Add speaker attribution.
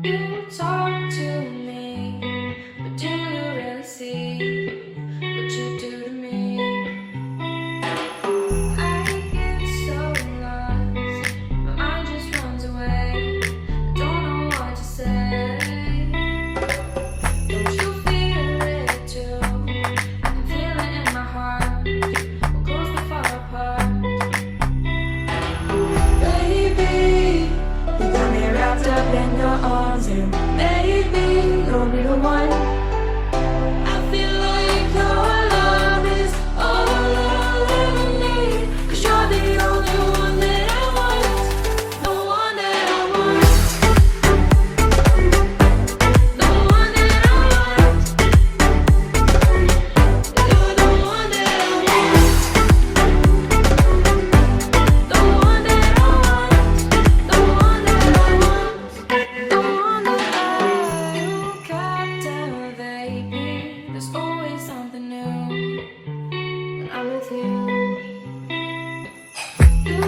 Speaker 1: You talk to me, but do you really see what you do to me? I get so lost, my mind just runs away. I don't know what to say. Don't you feel it too? I can feel it in my heart. We're close but far apart. Baby, you got me wrapped up in your arms, and baby, you'll be the one. I feel like your love is all I'll ever need, 'cause you're the only one that I want, the one that I want, the one that I want. You're the one that I want, the one that I want, the one that I want, the one that you captivate me. There's always something new when I'm with you. You